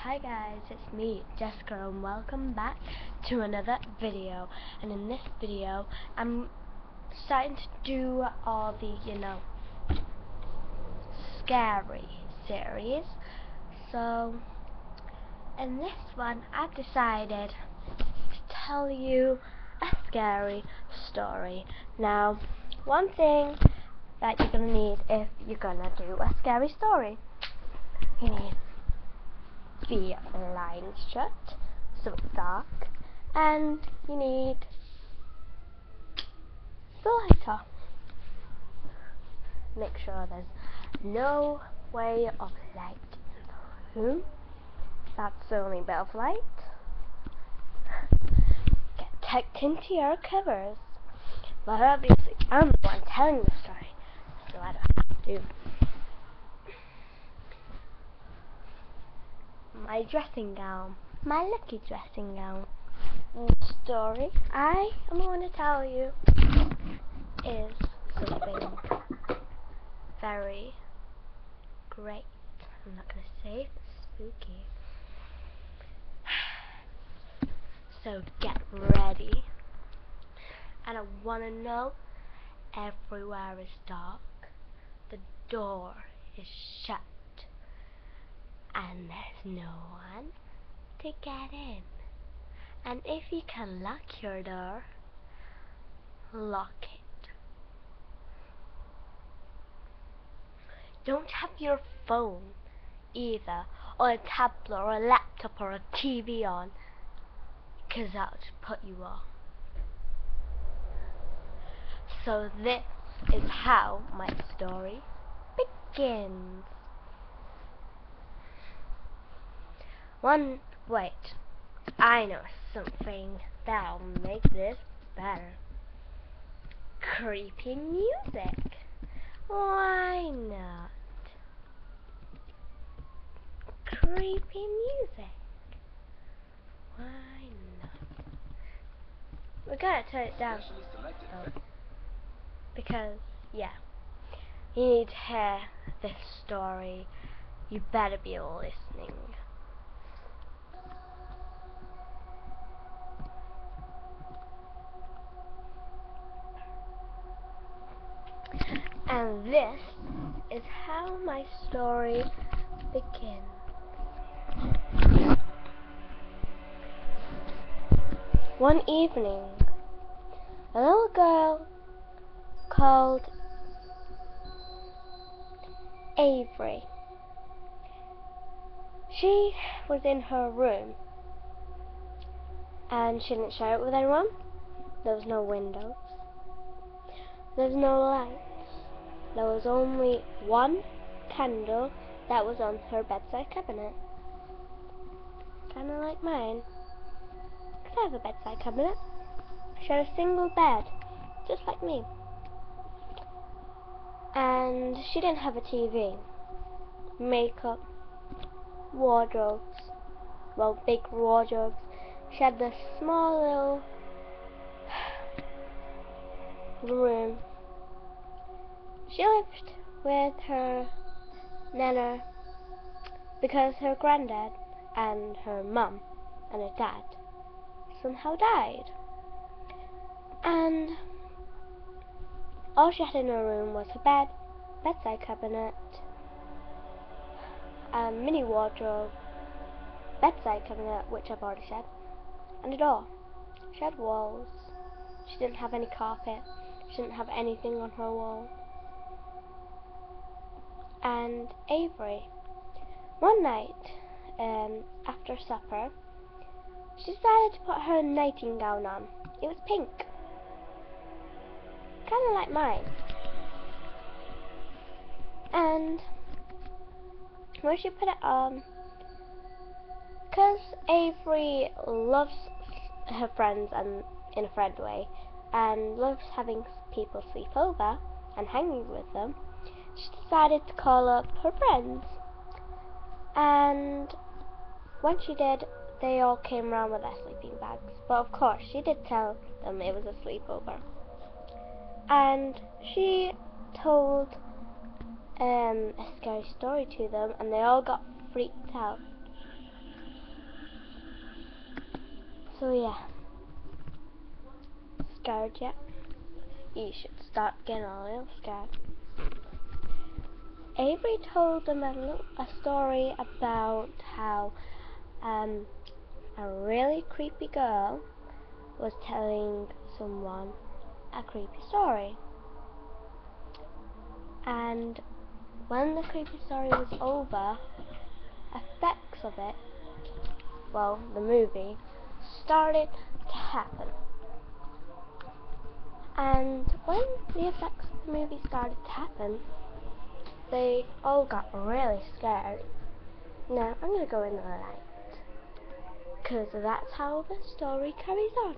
Hi guys, it's me, Jessica, and welcome back to another video. And in this video, I'm starting to do all the, scary series. So, in this one, I've decided to tell you a scary story. Now, one thing that you're gonna need if you're gonna do a scary story, you need the lines shut so it's dark, and you need the lighter. Make sure there's no way of light in the room. That's the only bit of light. Get tucked into your covers. But obviously I'm the one telling the story, so I don't have to. My dressing gown, my lucky dressing gown. The story I am going to tell you is something very great. I'm not going to say it's spooky. So get ready. And I want to know, everywhere is dark, the door is shut, and there's no one to get in. And if you can lock your door, lock it. Don't have your phone either, or a tablet or a laptop or a TV on, because that would put you off. So this is how my story begins. Wait, I know something that'll make this better. Creepy music. Why not? Creepy music. Why not? We gotta turn it down though, because yeah, you need to hear this story. You better be listening. And this is how my story begins. One evening, a little girl called Avery. She was in her room, and she didn't share it with anyone. There was no windows. There's no lights. There was only one candle that was on her bedside cabinet. Kinda like mine. 'Cause I have a bedside cabinet. She had a single bed, just like me. And she didn't have a TV. Makeup, wardrobes, well, big wardrobes. She had this small little room. She lived with her nana because her granddad and her mum and her dad somehow died. And all she had in her room was her bed, bedside cabinet, a mini wardrobe, bedside cabinet, which I've already said, and a door. She had walls. She didn't have any carpet. She didn't have anything on her wall. And Avery, one night, after supper, she decided to put her nighting gown on. It was pink. Kinda like mine. And when she put it on, because Avery loves her friends and in a friend way, and loves having people sleep over and hanging with them, she decided to call up her friends. And when she did, they all came round with their sleeping bags. But of course, she did tell them it was a sleepover. And she told a scary story to them, and they all got freaked out. So yeah, scared yet? You should start getting a little scared. Avery told them a story about how a really creepy girl was telling someone a creepy story. And when the creepy story was over, effects of it, well, the movie, started to happen. And when the effects of the movie started to happen, they all got really scared. Now, I'm going to go in the light, because that's how the story carries on.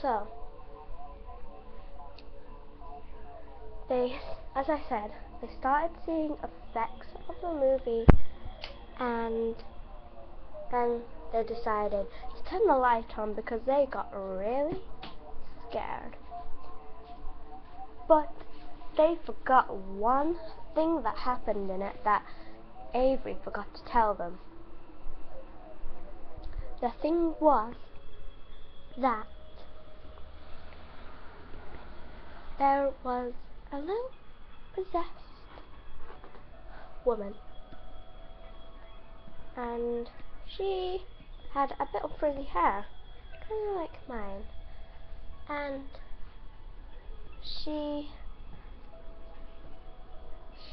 So, as I said, they started seeing effects of the movie, and then they decided to turn the light on because they got really scared. But they forgot one thing that happened in it that Avery forgot to tell them. The thing was that there was a little possessed woman, and she had a bit of frizzy hair, kind of like mine, and she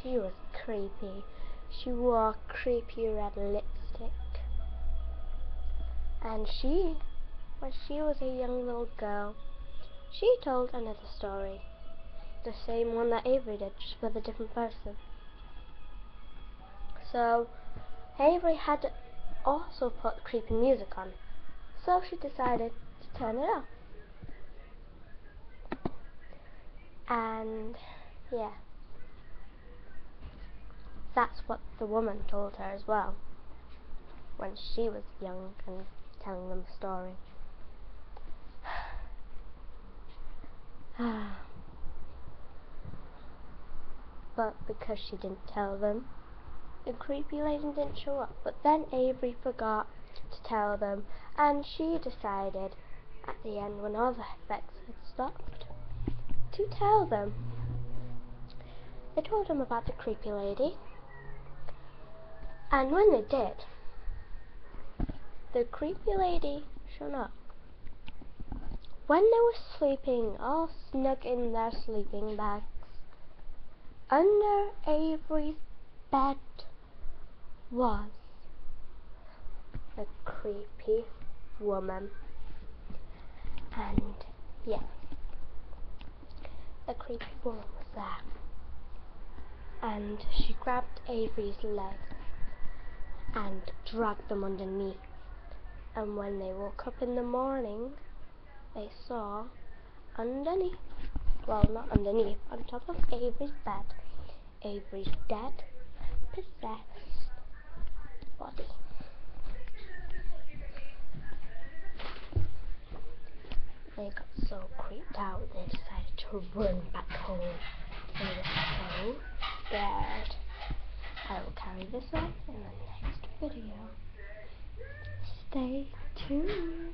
was creepy. She wore creepy red lipstick, and when she was a young little girl, she told another story, the same one that Avery did, just with a different person. So Avery had to also put creepy music on, so she decided to turn it off. And yeah, that's what the woman told her as well, when she was young and telling them the story. But because she didn't tell them, the creepy lady didn't show up. But then Avery forgot to tell them, and she decided at the end, when all the effects had stopped, to tell them. They told them about the creepy lady, and when they did, the creepy lady showed up. When they were sleeping, all snug in their sleeping bags, under Avery's bed was a creepy woman. And yeah, the creepy woman was there. And she grabbed Avery's legs and dragged them underneath. And when they woke up in the morning, they saw underneath, well, not underneath, on top of Avery's bed, Avery's dead, possessed body. They got so creeped out, they decided to run back home. They were so scared. I will carry this on in the next video. Stay tuned.